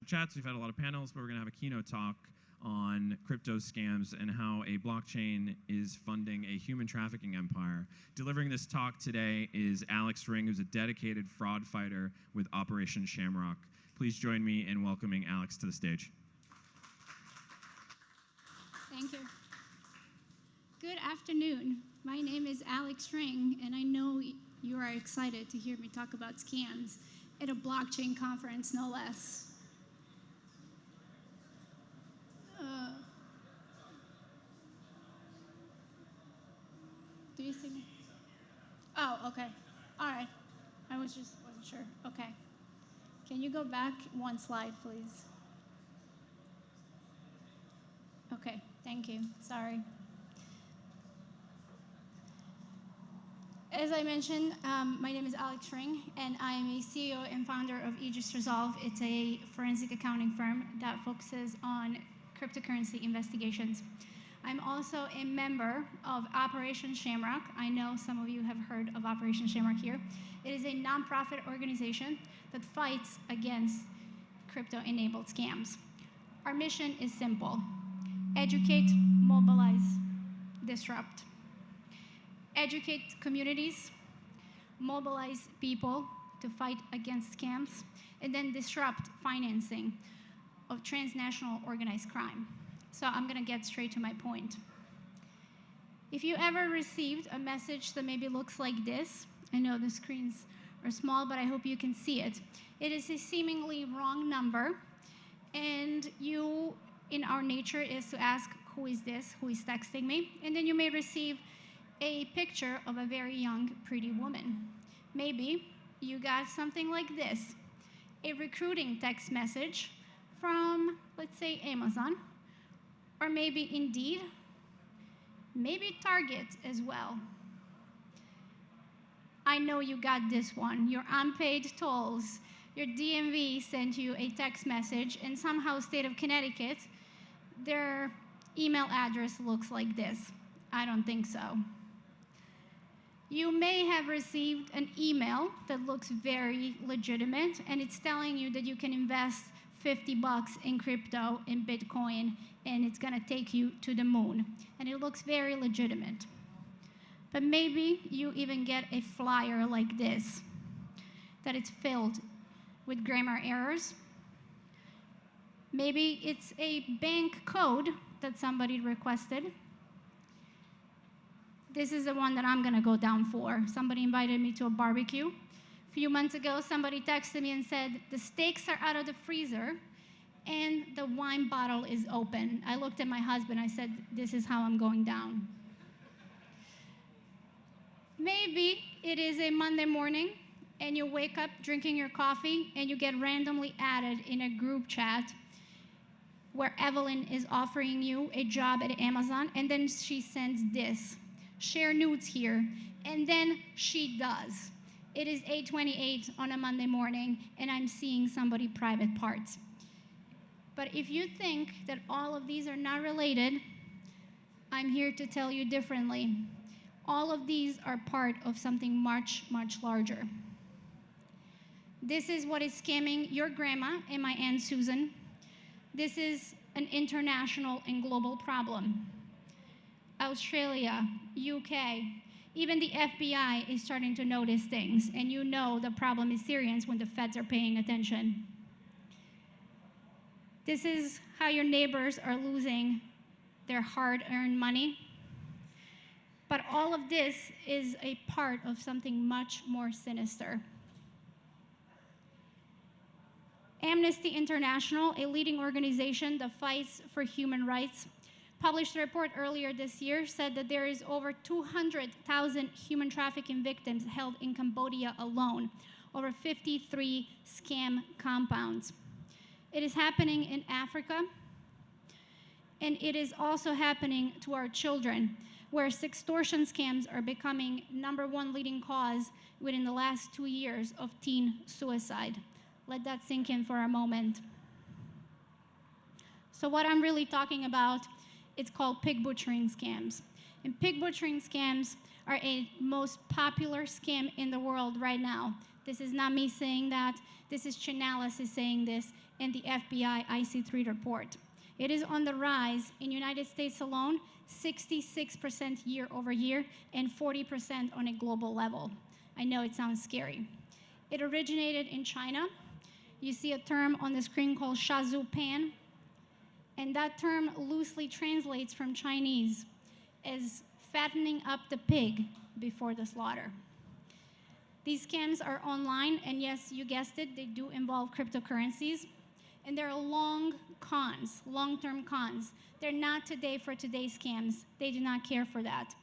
chats, we've had a lot of panels, but we're going to have a keynote talk on crypto scams and how a blockchain is funding a human trafficking empire. Delivering this talk today is Alex Ring, who's a dedicated fraud fighter with Operation Shamrock. Please join me in welcoming Alex to the stage. Thank you. Good afternoon. My name is Alex Ring, and I know you are excited to hear me talk about scams at a blockchain conference, no less. Do you see me? Oh, okay. All right. I wasn't sure. Okay. Can you go back one slide, please? Okay, thank you. Sorry. As I mentioned, my name is Alex Ring, and I am a CEO and founder of Aegis Resolve. It's a forensic accounting firm that focuses on cryptocurrency investigations. I'm also a member of Operation Shamrock. I know some of you have heard of Operation Shamrock here. It is a nonprofit organization that fights against crypto-enabled scams. Our mission is simple: educate, mobilize, disrupt. Educate communities, mobilize people to fight against scams, and then disrupt financing of transnational organized crime. So I'm going to get straight to my point. If you ever received a message that maybe looks like this, I know the screens are small, but I hope you can see it. It is a seemingly wrong number, and in our nature is to ask, who is this? Who is texting me? And then you may receive a picture of a very young, pretty woman. Maybe you got something like this, a recruiting text message from, let's say, Amazon, or maybe Indeed, maybe Target as well. I know you got this one. Your unpaid tolls, your DMV sent you a text message, and somehow state of Connecticut, their email address looks like this. I don't think so. You may have received an email that looks very legitimate, and it's telling you that you can invest $50 in crypto, in Bitcoin, and it's gonna take you to the moon. And it looks very legitimate. But maybe you even get a flyer like this, that it's filled with grammar errors. Maybe it's a bank code that somebody requested. This is the one that I'm gonna go down for. Somebody invited me to a barbecue. A few months ago, somebody texted me and said, the steaks are out of the freezer and the wine bottle is open. I looked at my husband, I said, this is how I'm going down. Maybe it is a Monday morning and you wake up drinking your coffee and you get randomly added in a group chat where Evelyn is offering you a job at Amazon, and then she sends this. Share nudes here, and then she does. It is 8:28 on a Monday morning, and I'm seeing somebody's private parts. But if you think that all of these are not related, I'm here to tell you differently. All of these are part of something much, much larger. This is what is scamming your grandma and my Aunt Susan. This is an international and global problem. Australia, UK, even the FBI is starting to notice things, and you know the problem is serious when the feds are paying attention. This is how your neighbors are losing their hard-earned money. But all of this is a part of something much more sinister. Amnesty International, a leading organization that fights for human rights, published a report earlier this year, said that there is over 200,000 human trafficking victims held in Cambodia alone, over 53 scam compounds. It is happening in Africa, and it is also happening to our children, where sextortion scams are becoming #1 leading cause within the last 2 years of teen suicide. Let that sink in for a moment. So what I'm really talking about, it's called pig butchering scams. And pig butchering scams are a most popular scam in the world right now. This is not me saying that. This is Chainalysis saying this. and the FBI IC3 report. It is on the rise in United States alone, 66% year over year, and 40% on a global level. I know it sounds scary. It originated in China. You see a term on the screen called shazupan, and that term loosely translates from Chinese as fattening up the pig before the slaughter. These scams are online, and yes, you guessed it, they do involve cryptocurrencies, and they're long-term cons. They're not today for today scams. They do not care for that.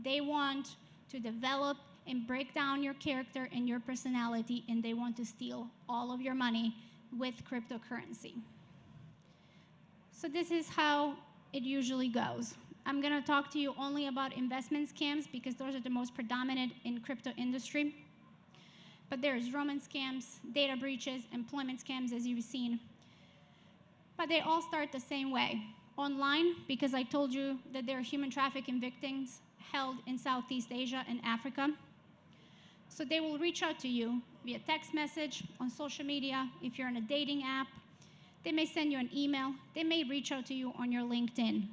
They want to develop and break down your character and your personality, and they want to steal all of your money with cryptocurrency. So this is how it usually goes. I'm gonna talk to you only about investment scams because those are the most predominant in crypto industry. But there's Roman scams, data breaches, employment scams, as you've seen. But they all start the same way. Online, because I told you that there are human trafficking victims held in Southeast Asia and Africa. So they will reach out to you via text message, on social media, if you're on a dating app. They may send you an email. They may reach out to you on your LinkedIn.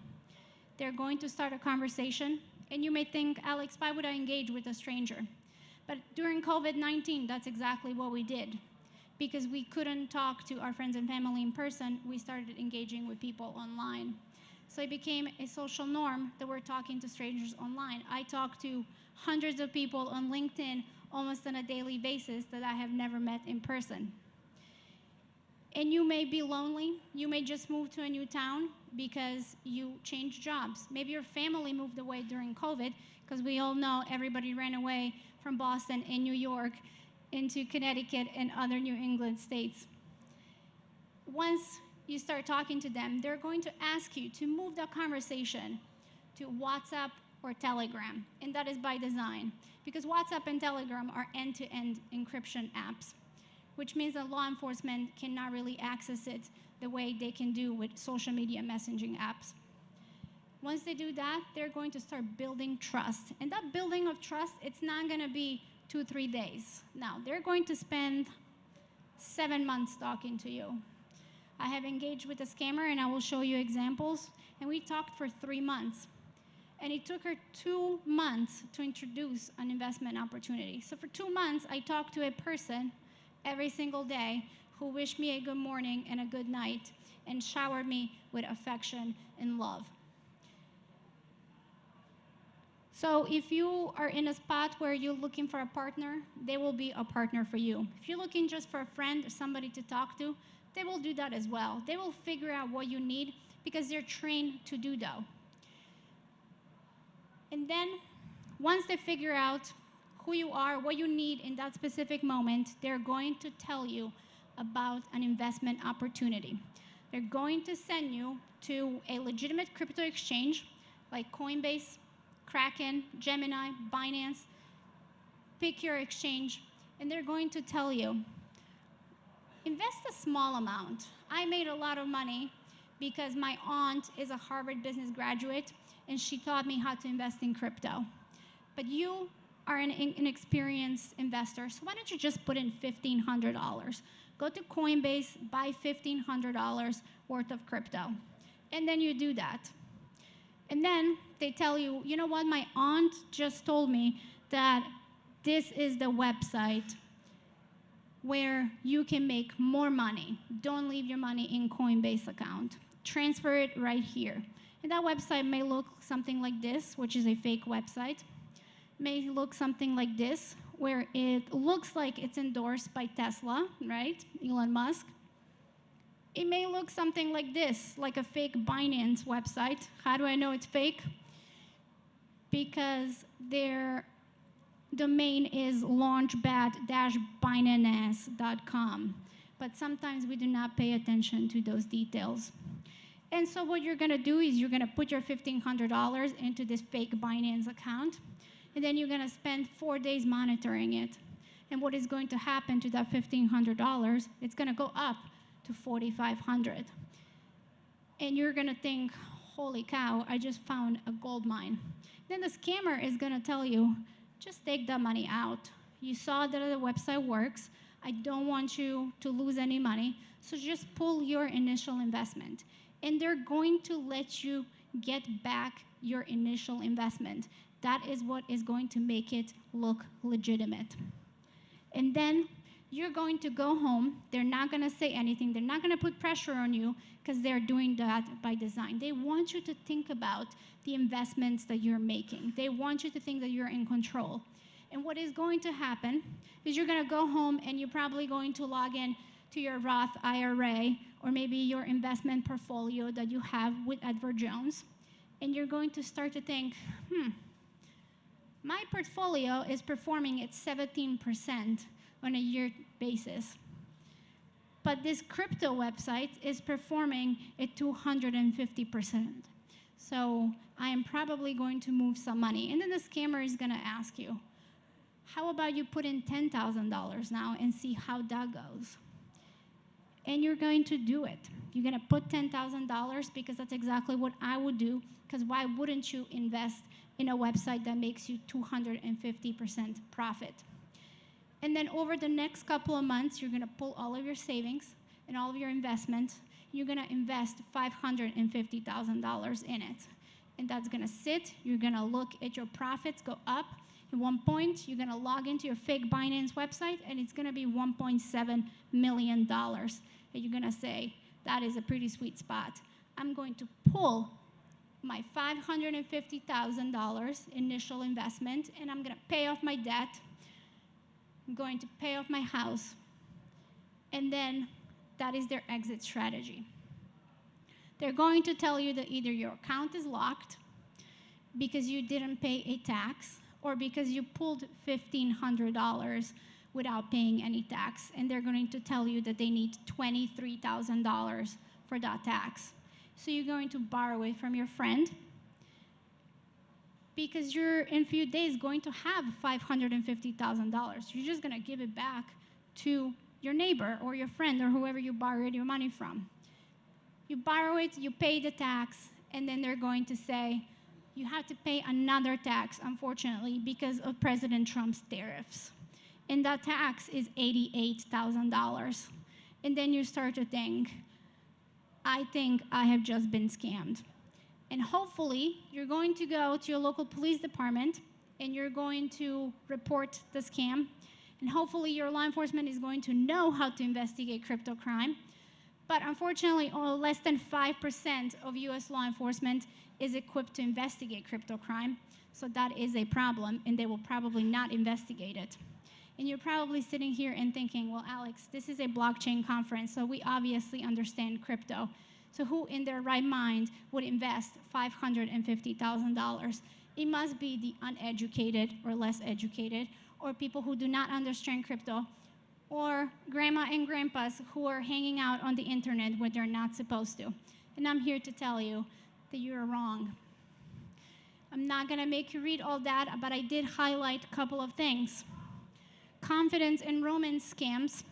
They're going to start a conversation, and you may think, Alex, why would I engage with a stranger? But during COVID-19, that's exactly what we did. Because we couldn't talk to our friends and family in person, we started engaging with people online. So it became a social norm that we're talking to strangers online. I talk to hundreds of people on LinkedIn almost on a daily basis that I have never met in person. And you may be lonely. You may just move to a new town because you changed jobs. Maybe your family moved away during COVID, because we all know everybody ran away from Boston and New York into Connecticut and other New England states. Once you start talking to them, they're going to ask you to move that conversation to WhatsApp or Telegram, and that is by design, because WhatsApp and Telegram are end-to-end encryption apps, which means that law enforcement cannot really access it the way they can do with social media messaging apps. Once they do that, they're going to start building trust. And that building of trust, it's not gonna be 2-3 days. Now, they're going to spend 7 months talking to you. I have engaged with a scammer, and I will show you examples, and we talked for 3 months. And it took her 2 months to introduce an investment opportunity. So for 2 months, I talked to a person every single day who wished me a good morning and a good night and showered me with affection and love. So if you are in a spot where you're looking for a partner, they will be a partner for you. If you're looking just for a friend or somebody to talk to, they will do that as well. They will figure out what you need because they're trained to do that. And then once they figure out who you are, what you need in that specific moment, they're going to tell you about an investment opportunity. They're going to send you to a legitimate crypto exchange like Coinbase, Kraken, Gemini, Binance. Pick your exchange, and they're going to tell you, invest a small amount. I made a lot of money because my aunt is a Harvard business graduate, and she taught me how to invest in crypto. But you are an inexperienced investor, so why don't you just put in $1,500? Go to Coinbase, buy $1,500 worth of crypto, and then you do that. And then they tell you, you know what, my aunt just told me that this is the website where you can make more money. Don't leave your money in Coinbase account. Transfer it right here. And that website may look something like this, which is a fake website. May look something like this, where it looks like it's endorsed by Tesla, right? Elon Musk. It may look something like this, like a fake Binance website. How do I know it's fake? Because their domain is launchpad-binance.com. But sometimes we do not pay attention to those details. And so what you're gonna do is you're gonna put your $1,500 into this fake Binance account, and then you're gonna spend 4 days monitoring it. And what is going to happen to that $1,500? It's gonna go up to $4,500. And you're gonna think, holy cow, I just found a gold mine. Then the scammer is gonna tell you, just take that money out. You saw that the website works. I don't want you to lose any money, So just pull your initial investment. And they're going to let you get back your initial investment. That is what is going to make it look legitimate. And then you're going to go home. They're not going to say anything. They're not going to put pressure on you because they're doing that by design. They want you to think about the investments that you're making. They want you to think that you're in control. And what is going to happen is you're going to go home and you're probably going to log in to your Roth IRA or maybe your investment portfolio that you have with Edward Jones. And you're going to start to think, my portfolio is performing at 17% on a year basis. But this crypto website is performing at 250%. So I am probably going to move some money. And then the scammer is going to ask you, how about you put in $10,000 now and see how that goes? And you're going to do it. You're going to put $10,000 because that's exactly what I would do, because why wouldn't you invest in a website that makes you 250% profit? And then over the next couple of months, you're going to pull all of your savings and all of your investments. You're going to invest $550,000 in it. And that's going to sit. You're going to look at your profits go up. At one point, you're going to log into your fake Binance website, and it's going to be $1.7 million. And you're going to say, that is a pretty sweet spot. I'm going to pull my $550,000 initial investment, and I'm going to pay off my debt. I'm going to pay off my house. And then that is their exit strategy. They're going to tell you that either your account is locked because you didn't pay a tax, or because you pulled $1,500 without paying any tax, and they're going to tell you that they need $23,000 for that tax. So you're going to borrow it from your friend because you're in a few days going to have $550,000. You're just going to give it back to your neighbor or your friend or whoever you borrowed your money from. You borrow it, you pay the tax, and then they're going to say, you have to pay another tax, unfortunately, because of President Trump's tariffs. And that tax is $88,000. And then you start to think, I think I have just been scammed. And hopefully, you're going to go to your local police department and you're going to report the scam. And hopefully, your law enforcement is going to know how to investigate crypto crime. But unfortunately, less than 5% of US law enforcement is equipped to investigate crypto crime. So that is a problem, and they will probably not investigate it. And you're probably sitting here and thinking, well, Alex, this is a blockchain conference, so we obviously understand crypto. So who in their right mind would invest $550,000? It must be the uneducated or less educated, or people who do not understand crypto, or grandma and grandpas who are hanging out on the internet when they're not supposed to. And I'm here to tell you that you're wrong. I'm not going to make you read all that, but I did highlight a couple of things. Confidence enrollment scams.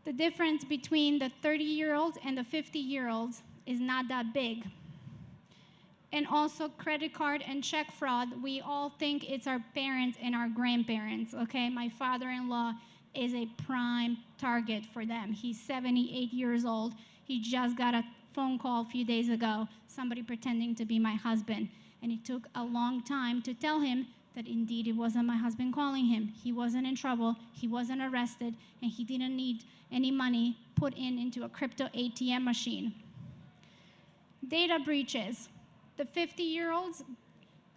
The difference between the 30-year-olds and the 50-year-olds is not that big. And also credit card and check fraud. We all think it's our parents and our grandparents, okay? My father-in-law is a prime target for them. He's 78 years old. He just got a phone call a few days ago, somebody pretending to be my husband. And it took a long time to tell him that indeed it wasn't my husband calling him. He wasn't in trouble, he wasn't arrested, and he didn't need any money put into a crypto ATM machine. Data breaches. The 50-year-olds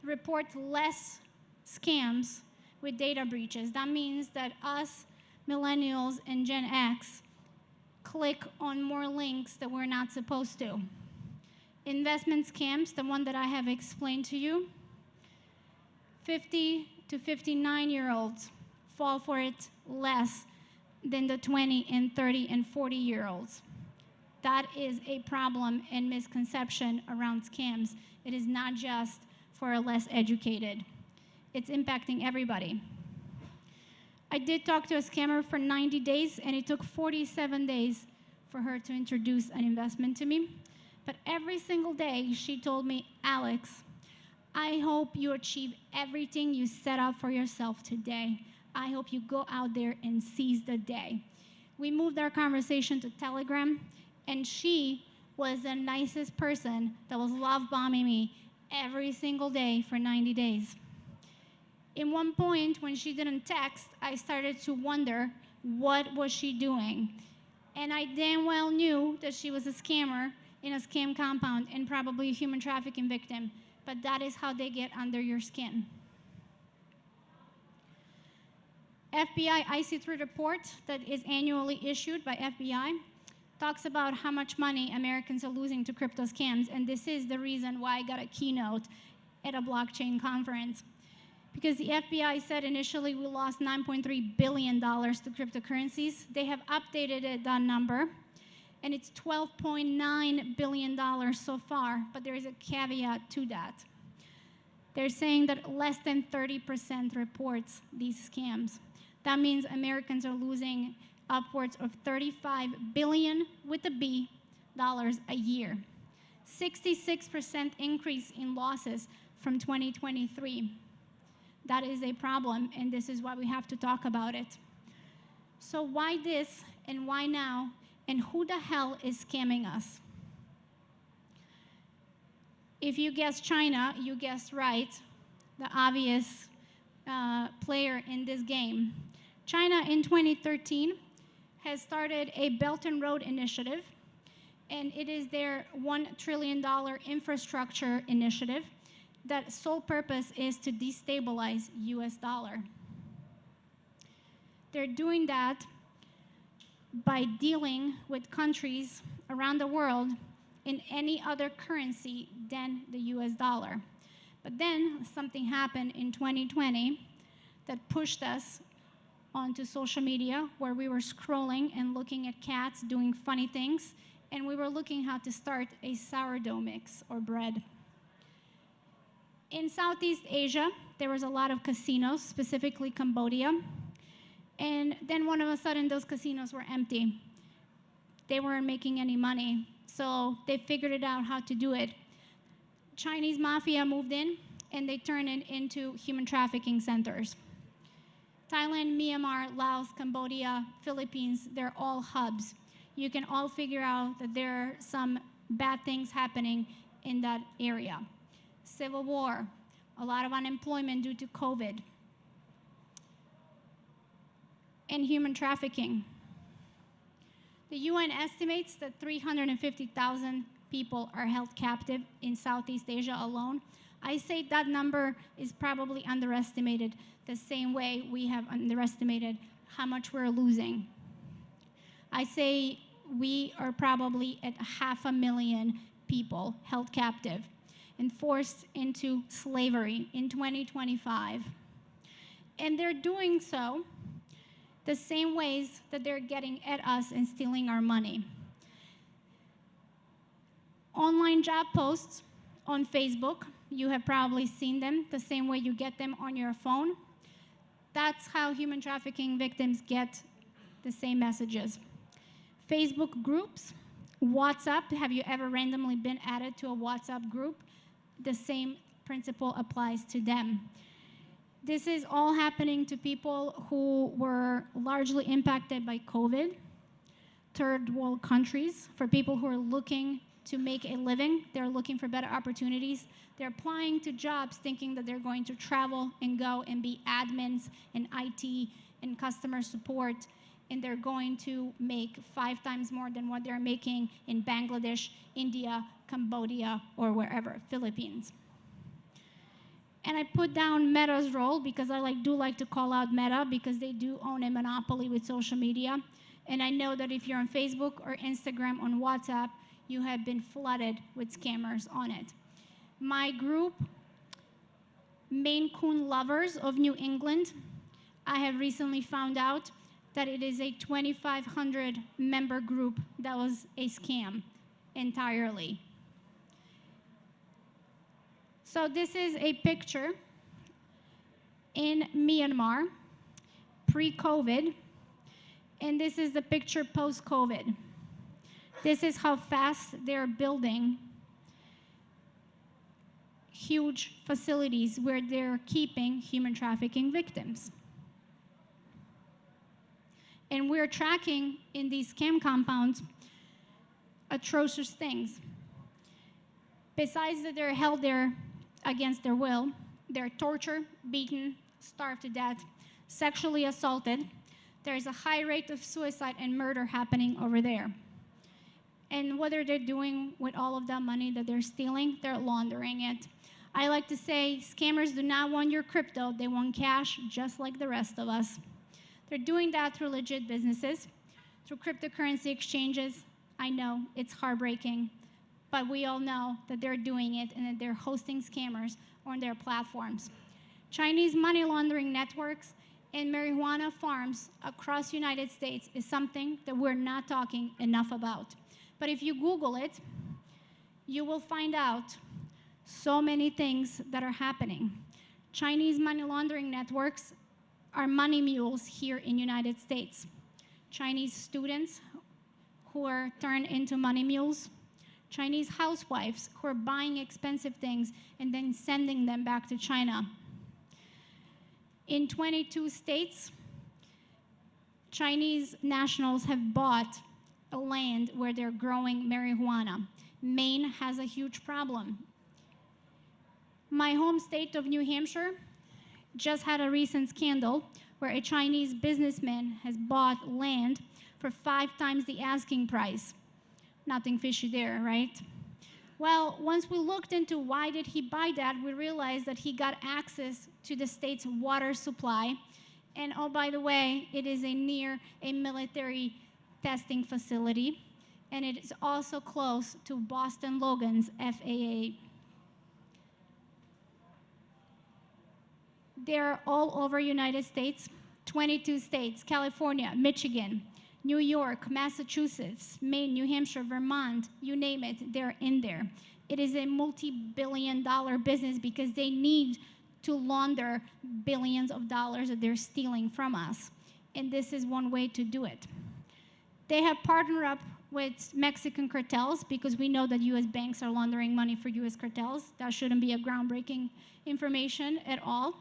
report less scams with data breaches. That means that us, millennials and Gen X, click on more links that we're not supposed to. Investment scams, the one that I have explained to you, 50 to 59-year-olds fall for it less than the 20 and 30 and 40-year-olds. That is a problem and misconception around scams. It is not just for a less educated. It's impacting everybody. I did talk to a scammer for 90 days, and it took 47 days for her to introduce an investment to me. But every single day, she told me, Alex, I hope you achieve everything you set out for yourself today. I hope you go out there and seize the day. We moved our conversation to Telegram, and she was the nicest person that was love bombing me every single day for 90 days. In one point, when she didn't text, I started to wonder what was she doing. And I damn well knew that she was a scammer in a scam compound and probably a human trafficking victim, but that is how they get under your skin. FBI IC3 report that is annually issued by FBI talks about how much money Americans are losing to crypto scams, and this is the reason why I got a keynote at a blockchain conference. Because the FBI said initially we lost $9.3 billion to cryptocurrencies. They have updated that number, and it's $12.9 billion so far, but there is a caveat to that. They're saying that less than 30% reports these scams. That means Americans are losing upwards of $35 billion with a B dollars a year. 66% increase in losses from 2023. That is a problem, and this is why we have to talk about it. So why this, and why now, and who the hell is scamming us? If you guessed China, you guessed right, the obvious player in this game. China in 2013 has started a Belt and Road Initiative, and it is their $1 trillion infrastructure initiative that sole purpose is to destabilize US dollar. They're doing that by dealing with countries around the world in any other currency than the US dollar. But then something happened in 2020 that pushed us onto social media, where we were scrolling and looking at cats doing funny things, and we were looking how to start a sourdough mix or bread. In Southeast Asia, there was a lot of casinos, specifically Cambodia, and then all of a sudden those casinos were empty. They weren't making any money, so they figured it out how to do it. Chinese mafia moved in, and they turned it into human trafficking centers. Thailand, Myanmar, Laos, Cambodia, Philippines, they're all hubs. You can all figure out that there are some bad things happening in that area. Civil war, a lot of unemployment due to COVID, and human trafficking. The UN estimates that 350,000 people are held captive in Southeast Asia alone. I say that number is probably underestimated, the same way we have underestimated how much we're losing. I say we are probably at 500,000 people held captive and forced into slavery in 2025. And they're doing so the same ways that they're getting at us and stealing our money. Online job posts on Facebook, you have probably seen them the same way you get them on your phone. That's how human trafficking victims get the same messages. Facebook groups, WhatsApp, have you ever randomly been added to a WhatsApp group? The same principle applies to them. This is all happening to people who were largely impacted by COVID, third world countries, for people who are looking to make a living, they're looking for better opportunities. They're applying to jobs thinking that they're going to travel and go and be admins in IT and customer support, and they're going to make 5 times more than what they're making in Bangladesh, India, Cambodia, or wherever, Philippines. And I put down Meta's role because I do like to call out Meta because they do own a monopoly with social media. And I know that if you're on Facebook or Instagram, on WhatsApp, you have been flooded with scammers on it. My group, Maine Coon Lovers of New England, I have recently found out that it is a 2,500 member group that was a scam entirely. So this is a picture in Myanmar, pre-COVID, and this is the picture post-COVID. This is how fast they're building huge facilities where they're keeping human trafficking victims. And we're tracking in these scam compounds atrocious things. Besides that they're held there against their will, they're tortured, beaten, starved to death, sexually assaulted. There's a high rate of suicide and murder happening over there. And what they're doing with all of that money that they're stealing, they're laundering it. I like to say scammers do not want your crypto, they want cash just like the rest of us. They're doing that through legit businesses, through cryptocurrency exchanges. I know, it's heartbreaking, but we all know that they're doing it and that they're hosting scammers on their platforms. Chinese money laundering networks and marijuana farms across the United States is something that we're not talking enough about. But if you Google it, you will find out so many things that are happening. Chinese money laundering networks are money mules here in the United States. Chinese students who are turned into money mules, Chinese housewives who are buying expensive things and then sending them back to China. In 22 states, Chinese nationals have bought a land where they're growing marijuana. Maine has a huge problem. My home state of New Hampshire just had a recent scandal where a Chinese businessman has bought land for 5 times the asking price. Nothing fishy there, right? Well, once we looked into why did he buy that, we realized that he got access to the state's water supply. And oh, by the way, it is near a military testing facility. And it is also close to Boston Logan's FAA. They're all over United States, 22 states, California, Michigan, New York, Massachusetts, Maine, New Hampshire, Vermont, you name it, they're in there. It is a multi-billion-dollar business because they need to launder billions of dollars that they're stealing from us. And this is one way to do it. They have partnered up with Mexican cartels because we know that US banks are laundering money for US cartels. That shouldn't be a groundbreaking information at all.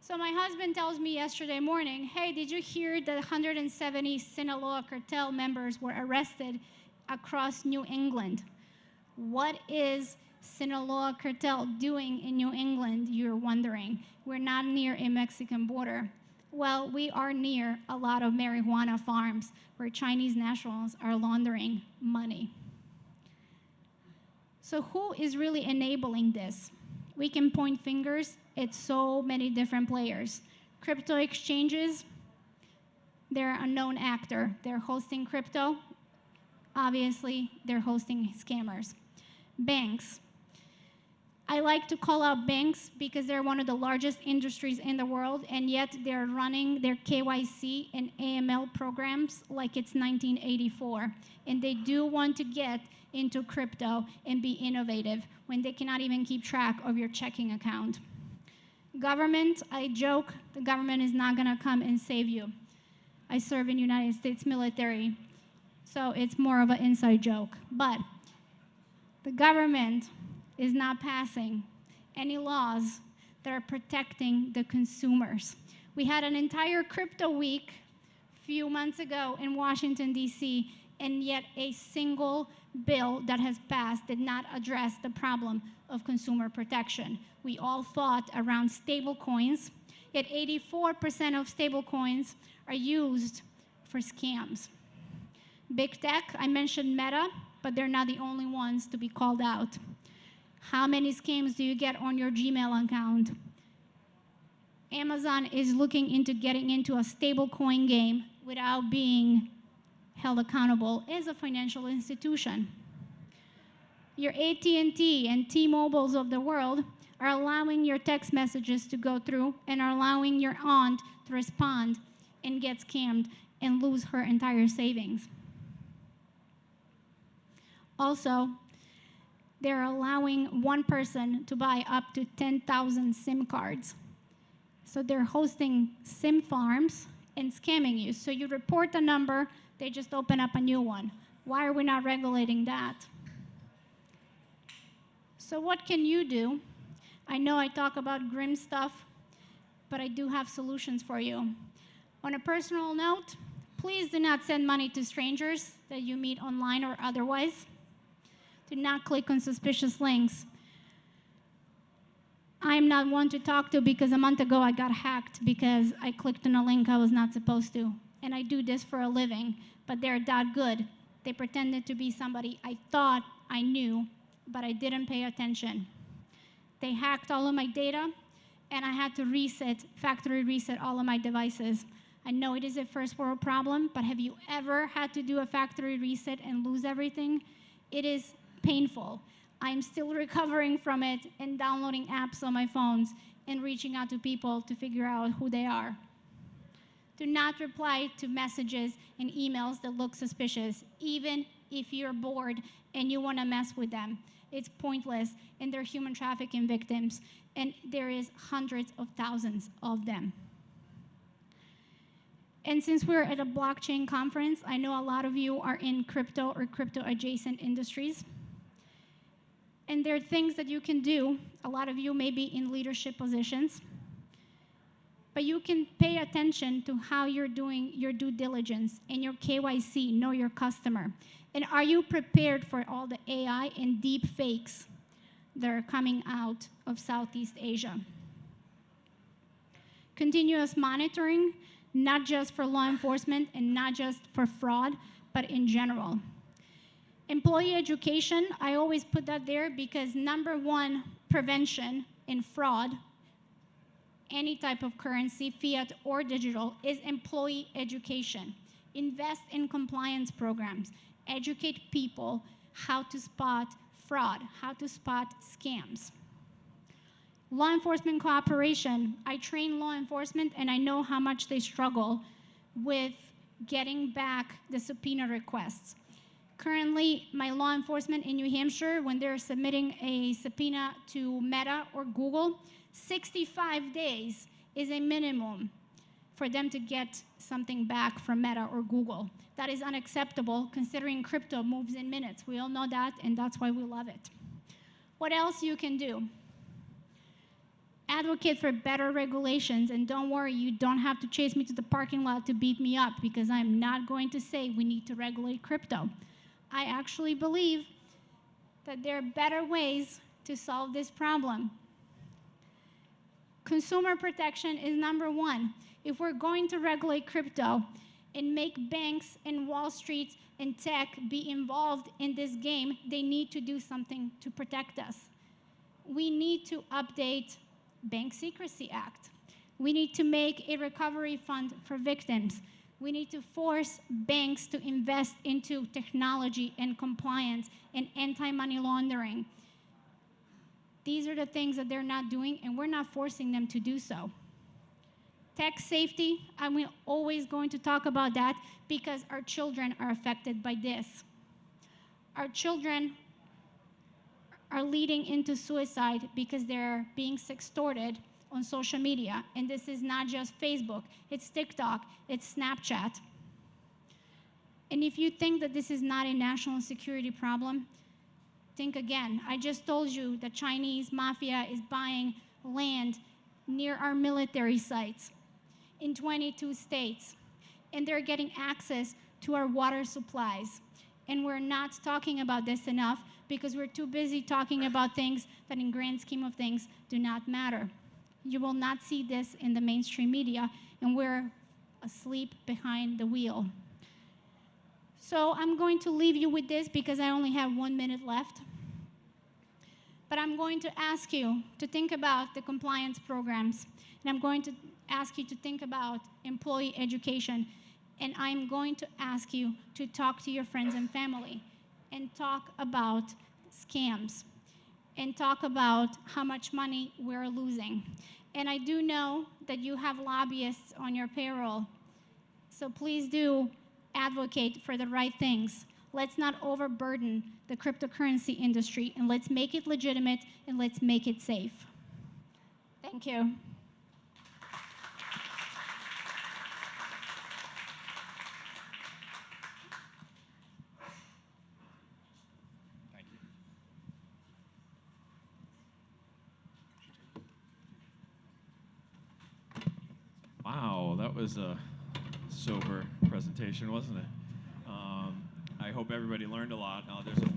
So my husband tells me yesterday morning, hey, did you hear that 170 Sinaloa cartel members were arrested across New England? What is Sinaloa cartel doing in New England, you're wondering? We're not near a Mexican border. Well, we are near a lot of marijuana farms where Chinese nationals are laundering money. So who is really enabling this? We can point fingers at so many different players. Crypto exchanges, they're a known actor. They're hosting crypto. Obviously, they're hosting scammers. Banks. I like to call out banks because they're one of the largest industries in the world, and yet they're running their KYC and AML programs like it's 1984. And they do want to get into crypto and be innovative when they cannot even keep track of your checking account. Government, I joke, the government is not gonna come and save you. I serve in the United States military, so it's more of an inside joke. But the government is not passing any laws that are protecting the consumers. We had an entire crypto week a few months ago in Washington, D.C., and yet a single bill that has passed did not address the problem of consumer protection. We all fought around stable coins, yet 84% of stable coins are used for scams. Big tech, I mentioned Meta, but they're not the only ones to be called out. How many scams do you get on your Gmail account? Amazon is looking into getting into a stable coin game without being held accountable as a financial institution. Your AT&T and T-Mobiles of the world are allowing your text messages to go through and are allowing your aunt to respond and get scammed and lose her entire savings. Also, they're allowing one person to buy up to 10,000 SIM cards. So they're hosting SIM farms and scamming you. So you report the number, they just open up a new one. Why are we not regulating that? So what can you do? I know I talk about grim stuff, but I do have solutions for you. On a personal note, Please do not send money to strangers that you meet online or otherwise. Do not click on suspicious links. I'm not one to talk to because a month ago I got hacked because I clicked on a link I was not supposed to. And I do this for a living, but they're that good. They pretended to be somebody I thought I knew, but I didn't pay attention. They hacked all of my data, and I had to factory reset all of my devices. I know it is a first world problem, but have you ever had to do a factory reset and lose everything? It is painful. I'm still recovering from it and downloading apps on my phones and reaching out to people to figure out who they are. Do not reply to messages and emails that look suspicious, even if you're bored and you want to mess with them. It's pointless, and they're human trafficking victims, and there is hundreds of thousands of them. And since we're at a blockchain conference, I know a lot of you are in crypto or crypto-adjacent industries. And there are things that you can do. A lot of you may be in leadership positions. But you can pay attention to how you're doing your due diligence and your KYC, know your customer. And are you prepared for all the AI and deep fakes that are coming out of Southeast Asia? Continuous monitoring, not just for law enforcement and not just for fraud, but in general. Employee education, I always put that there because number one prevention in fraud, any type of currency, fiat or digital, is employee education. Invest in compliance programs. Educate people how to spot fraud, how to spot scams. Law enforcement cooperation. I train law enforcement and I know how much they struggle with getting back the subpoena requests. Currently, my law enforcement in New Hampshire, when they're submitting a subpoena to Meta or Google, 65 days is a minimum for them to get something back from Meta or Google. That is unacceptable considering crypto moves in minutes. We all know that, and that's why we love it. What else you can do? Advocate for better regulations, and don't worry, you don't have to chase me to the parking lot to beat me up because I'm not going to say we need to regulate crypto. I actually believe that there are better ways to solve this problem. Consumer protection is number one. If we're going to regulate crypto and make banks and Wall Street and tech be involved in this game, they need to do something to protect us. We need to update Bank Secrecy Act. We need to make a recovery fund for victims. We need to force banks to invest into technology and compliance and anti-money laundering. These are the things that they're not doing, and we're not forcing them to do so. Tech safety, I'm always going to talk about that because our children are affected by this. Our children are leading into suicide because they're being sextorted on social media. And this is not just Facebook, it's TikTok, it's Snapchat. And if you think that this is not a national security problem, think again. I just told you the Chinese mafia is buying land near our military sites in 22 states. And they're getting access to our water supplies. And we're not talking about this enough because we're too busy talking about things that in grand scheme of things do not matter. You will not see this in the mainstream media, and we're asleep behind the wheel. So I'm going to leave you with this because I only have 1 minute left. But I'm going to ask you to think about the compliance programs, and I'm going to ask you to think about employee education, and I'm going to ask you to talk to your friends and family and talk about scams and talk about how much money we're losing. And I do know that you have lobbyists on your payroll, so please do advocate for the right things. Let's not overburden the cryptocurrency industry, and let's make it legitimate, and let's make it safe. Thank you. Wow, that was sober presentation, wasn't it? I hope everybody learned a lot. There's a